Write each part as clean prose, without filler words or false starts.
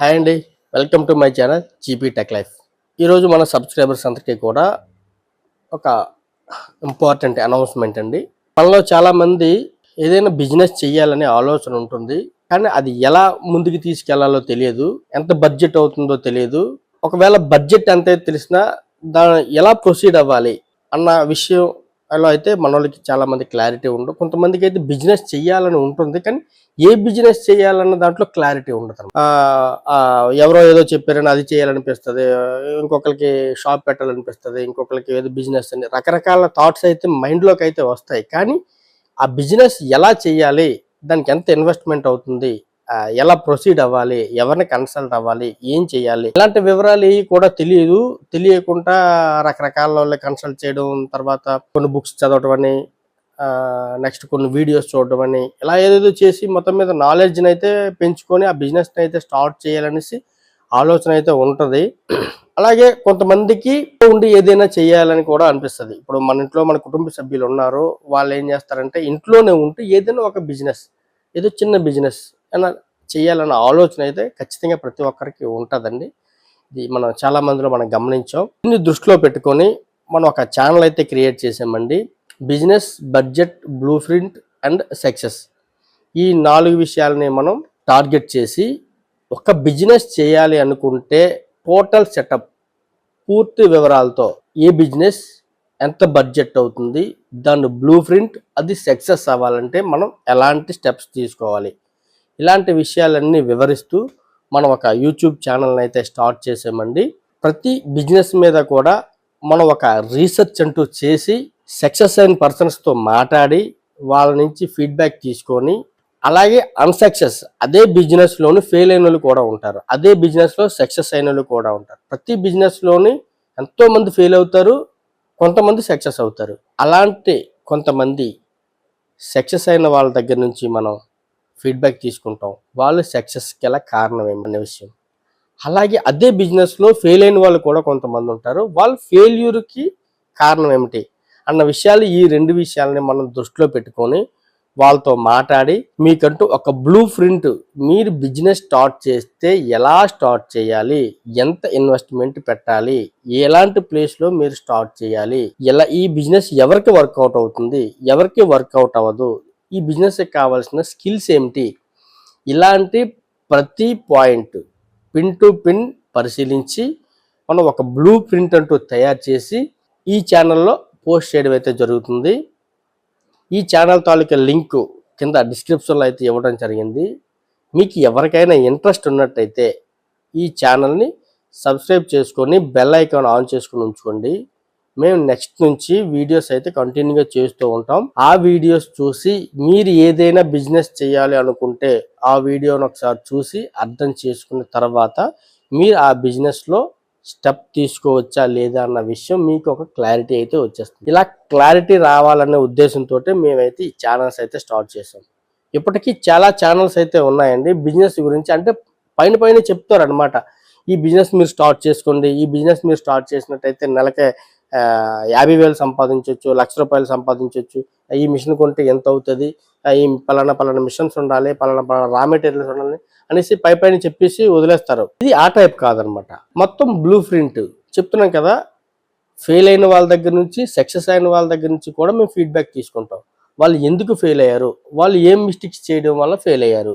Hi అండి, welcome to my channel GP tech life. ఈరోజు మన సబ్స్క్రైబర్స్ అందరికీ కూడా ఒక ఇంపార్టెంట్ అనౌన్స్మెంట్ అండి. మనలో చాలామంది ఏదైనా బిజినెస్ చేయాలనే ఆలోచన ఉంటుంది, కానీ అది ఎలా ముందుకు తీసుకెళ్లాలో తెలియదు, ఎంత బడ్జెట్ అవుతుందో తెలియదు. ఒకవేళ బడ్జెట్ అంతే తెలిసినా దాన్ని ఎలా ప్రొసీడ్ అవ్వాలి అన్న విషయం అలా అయితే మన వాళ్ళకి చాలామంది క్లారిటీ ఉండదు. కొంతమందికి అయితే బిజినెస్ చేయాలని ఉంటుంది, కానీ ఏ బిజినెస్ చేయాలన్న దాంట్లో క్లారిటీ ఉండదు. ఎవరో ఏదో చెప్పారని అది చేయాలనిపిస్తుంది, ఇంకొకరికి షాప్ పెట్టాలనిపిస్తుంది, ఇంకొకరికి ఏదో బిజినెస్ అని రకరకాల థాట్స్ అయితే మైండ్లోకి అయితే వస్తాయి. కానీ ఆ బిజినెస్ ఎలా చేయాలి, దానికి ఎంత ఇన్వెస్ట్మెంట్ అవుతుంది, ఎలా ప్రొసీడ్ అవ్వాలి, ఎవరిని కన్సల్ట్ అవ్వాలి, ఏం చేయాలి, ఇలాంటి వివరాలు కూడా తెలియకుండా రకరకాల వాళ్ళని కన్సల్ట్ చేయడం, తర్వాత కొన్ని బుక్స్ చదవడం అని, నెక్స్ట్ కొన్ని వీడియోస్ చూడడం అని, ఇలా ఏదేదో చేసి మొత్తం మీద నాలెడ్జ్ని అయితే పెంచుకొని ఆ బిజినెస్ని అయితే స్టార్ట్ చేయాలనేసి ఆలోచన అయితే ఉంటుంది. అలాగే కొంతమందికి ఉండి ఏదైనా చేయాలని కూడా అనిపిస్తుంది. ఇప్పుడు మన ఇంట్లో మన కుటుంబ సభ్యులు ఉన్నారు, వాళ్ళు ఏం చేస్తారంటే ఇంట్లోనే ఉంటూ ఏదైనా ఒక బిజినెస్, ఏదో చిన్న బిజినెస్ అలా చేయాలన్న ఆలోచన అయితే ఖచ్చితంగా ప్రతి ఒక్కరికి ఉంటుందండి. ఇది మనం చాలా మందిలో మనం గమనించాం. దీన్ని దృష్టిలో పెట్టుకొని మనం ఒక ఛానల్ అయితే క్రియేట్ చేసామండి. Business, budget, blue print and success, ఈ 4 విషయాలని మనం టార్గెట్ చేసి ఒక బిజినెస్ చేయాలి అనుకుంటే టోటల్ సెటప్ పూర్తి వివరాలతో, ఏ బిజినెస్ ఎంత బడ్జెట్ అవుతుంది, దాని బ్లూ ప్రింట్, అది సక్సెస్ అవ్వాలంటే మనం ఎలాంటి స్టెప్స్ తీసుకోవాలి, ఇలాంటి విషయాలన్నీ వివరిస్తూ మనం ఒక యూట్యూబ్ ఛానల్ని అయితే స్టార్ట్ చేసామండి. ప్రతి బిజినెస్ మీద కూడా మనం ఒక రీసెర్చ్ అంటూ చేసి సక్సెస్ అయిన పర్సన్స్తో మాట్లాడి వాళ్ళ నుంచి ఫీడ్బ్యాక్ తీసుకొని, అలాగే అన్సక్సెస్ అదే బిజినెస్లోని ఫెయిల్ అయిన వాళ్ళు కూడా ఉంటారు, అదే బిజినెస్లో సక్సెస్ అయిన వాళ్ళు కూడా ఉంటారు. ప్రతి బిజినెస్లోని ఎంతోమంది ఫెయిల్ అవుతారు, కొంతమంది సక్సెస్ అవుతారు. అలాంటి కొంతమంది సక్సెస్ అయిన వాళ్ళ దగ్గర నుంచి మనం ఫీడ్బ్యాక్ తీసుకుంటాం, వాళ్ళు సక్సెస్కి గల కారణం ఏమనే విషయం. అలాగే అదే బిజినెస్లో ఫెయిల్ అయిన వాళ్ళు కూడా కొంతమంది ఉంటారు, వాళ్ళు ఫెయిల్యూర్కి కారణం ఏమిటి అన్న విషయాలు, ఈ 2 విషయాలని మనం దృష్టిలో పెట్టుకొని వాళ్ళతో మాట్లాడి మీకంటూ ఒక బ్లూ ప్రింట్, మీరు బిజినెస్ స్టార్ట్ చేస్తే ఎలా స్టార్ట్ చేయాలి, ఎంత ఇన్వెస్ట్మెంట్ పెట్టాలి, ఎలాంటి ప్లేస్లో మీరు స్టార్ట్ చేయాలి, ఎలా ఈ బిజినెస్ ఎవరికి వర్కౌట్ అవుతుంది, ఎవరికి వర్కౌట్ అవ్వదు, ఈ బిజినెస్కి కావాల్సిన స్కిల్స్ ఏమిటి, ఇలాంటి ప్రతి పాయింట్ పిన్ టు పిన్ పరిశీలించి మనం ఒక బ్లూ ప్రింట్ అంటూ తయారు చేసి ఈ ఛానల్లో పోస్ట్ చేయడం అయితే జరుగుతుంది. ఈ ఛానల్ తాలూకా లింక్ కింద డిస్క్రిప్షన్లో అయితే ఇవ్వడం జరిగింది. మీకు ఎవరికైనా ఇంట్రెస్ట్ ఉన్నట్టయితే ఈ ఛానల్ని సబ్స్క్రైబ్ చేసుకొని బెల్ ఐకాన్ ఆన్ చేసుకొని ఉంచుకోండి. మేము నెక్స్ట్ నుంచి వీడియోస్ అయితే కంటిన్యూగా చేస్తూ ఉంటాం. ఆ వీడియోస్ చూసి మీరు ఏదైనా బిజినెస్ చేయాలి అనుకుంటే ఆ వీడియోని ఒకసారి చూసి అర్థం చేసుకున్న తర్వాత మీరు ఆ బిజినెస్లో స్టెప్ తీసుకోవచ్చా లేదా అన్న విషయం మీకు ఒక క్లారిటీ అయితే వచ్చేస్తుంది. ఇలా క్లారిటీ రావాలనే ఉద్దేశంతో మేమైతే ఈ ఛానల్స్ అయితే స్టార్ట్ చేసాం. ఇప్పటికీ చాలా ఛానల్స్ అయితే ఉన్నాయండి బిజినెస్ గురించి, అంటే పైన చెప్తారు అనమాట. ఈ బిజినెస్ మీరు స్టార్ట్ చేసుకోండి, ఈ బిజినెస్ మీరు స్టార్ట్ చేసినట్టయితే నెలకే 50,000 సంపాదించవచ్చు, ₹1,00,000 సంపాదించవచ్చు, ఈ మిషన్ కొంటే ఎంత అవుతుంది, ఈ పలానా మిషన్స్ ఉండాలి, పలానా రా మెటీరియల్స్ ఉండాలి అనేసి పైన చెప్పేసి వదిలేస్తారు. ఇది ఆ టైప్ కాదనమాట. మొత్తం బ్లూ ప్రింట్ చెప్తున్నాం కదా. ఫెయిల్ అయిన వాళ్ళ దగ్గర నుంచి, సక్సెస్ అయిన వాళ్ళ దగ్గర నుంచి కూడా మేము ఫీడ్బ్యాక్ తీసుకుంటాం. వాళ్ళు ఎందుకు ఫెయిల్ అయ్యారు, వాళ్ళు ఏం మిస్టేక్స్ చేయడం వల్ల ఫెయిల్ అయ్యారు,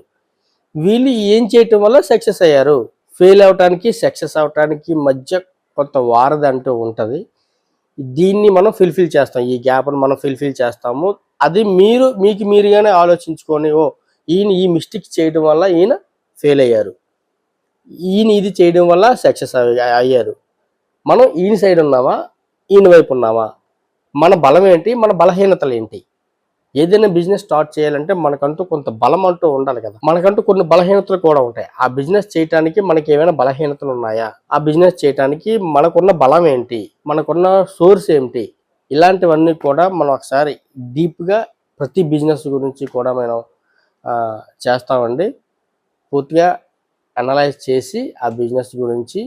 వీళ్ళు ఏం చేయటం వల్ల సక్సెస్ అయ్యారు. ఫెయిల్ అవటానికి సక్సెస్ అవటానికి మధ్య కొంత వారధి అంటూ ఉంటుంది. దీన్ని మనం ఫుల్ఫిల్ చేస్తాం, ఈ గ్యాప్ను మనం ఫుల్ఫిల్ చేస్తాము. అది మీకు మీరుగానే ఆలోచించుకొని, ఈయన ఈ మిస్టేక్ చేయడం వల్ల ఈయన ఫెయిల్ అయ్యారు, ఈయన ఇది చేయడం వల్ల సక్సెస్ అయ్యారు. మనం ఈయన సైడ్ ఉన్నామా, ఈయన వైపు ఉన్నామా, మన బలం ఏంటి, మన బలహీనతలు ఏంటి. ఏదైనా బిజినెస్ స్టార్ట్ చేయాలంటే మనకంటూ కొంత బలం అంటూ ఉండాలి కదా. మనకంటూ కొన్ని బలహీనతలు కూడా ఉంటాయి. ఆ బిజినెస్ చేయడానికి మనకి ఏమైనా బలహీనతలు ఉన్నాయా, ఆ బిజినెస్ చేయడానికి మనకున్న బలం ఏంటి, మనకున్న సోర్స్ ఏంటి, ఇలాంటివన్నీ కూడా మనం ఒకసారి డీప్గా ప్రతి బిజినెస్ గురించి కూడా మనం చేస్తామండి. పూర్తిగా అనలైజ్ చేసి ఆ బిజినెస్ గురించి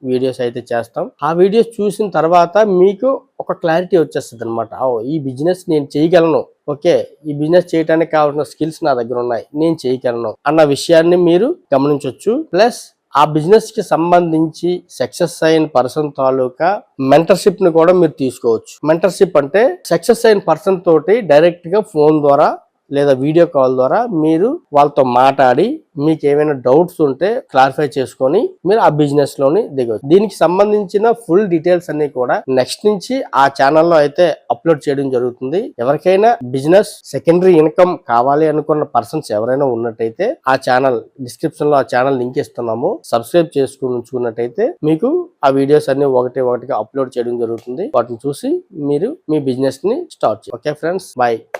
వీడియోస్ అయితే చేస్తాం. ఆ వీడియోస్ చూసిన తర్వాత మీకు ఒక క్లారిటీ వచ్చేస్తుంది అనమాట. ఈ బిజినెస్ నేను చేయగలను, ఓకే, ఈ బిజినెస్ చేయడానికి కావాల్సిన స్కిల్స్ నా దగ్గర ఉన్నాయి, నేను చేయగలను అన్న విషయాన్ని మీరు గమనించవచ్చు. ప్లస్ ఆ బిజినెస్ కి సంబంధించి సక్సెస్ అయిన పర్సన్ తాలూకా మెంటర్షిప్ ని కూడా మీరు తీసుకోవచ్చు. మెంటర్షిప్ అంటే సక్సెస్ అయిన పర్సన్ తోటి డైరెక్ట్ గా ఫోన్ ద్వారా లేదా వీడియో కాల్ ద్వారా మీరు వాళ్ళతో మాట్లాడి మీకు ఏమైనా డౌట్స్ ఉంటే క్లారిఫై చేసుకొని మీరు ఆ బిజినెస్ లోని దిగవచ్చు. దీనికి సంబంధించిన ఫుల్ డీటెయిల్స్ అన్ని కూడా నెక్స్ట్ నుంచి ఆ ఛానల్లో అయితే అప్లోడ్ చేయడం జరుగుతుంది. ఎవరికైనా బిజినెస్ సెకండరీ ఇన్కమ్ కావాలి అనుకున్న పర్సన్స్ ఎవరైనా ఉన్నట్టయితే ఆ ఛానల్ డిస్క్రిప్షన్ లో ఆ ఛానల్ లింక్ ఇస్తున్నాము. సబ్స్క్రైబ్ చేసుకుని ఉంచుకున్నట్టయితే మీకు ఆ వీడియోస్ అన్ని ఒకటిగా అప్లోడ్ చేయడం జరుగుతుంది. వాటిని చూసి మీరు మీ బిజినెస్ ని స్టార్ట్ చేయండి. Okay friends, bye.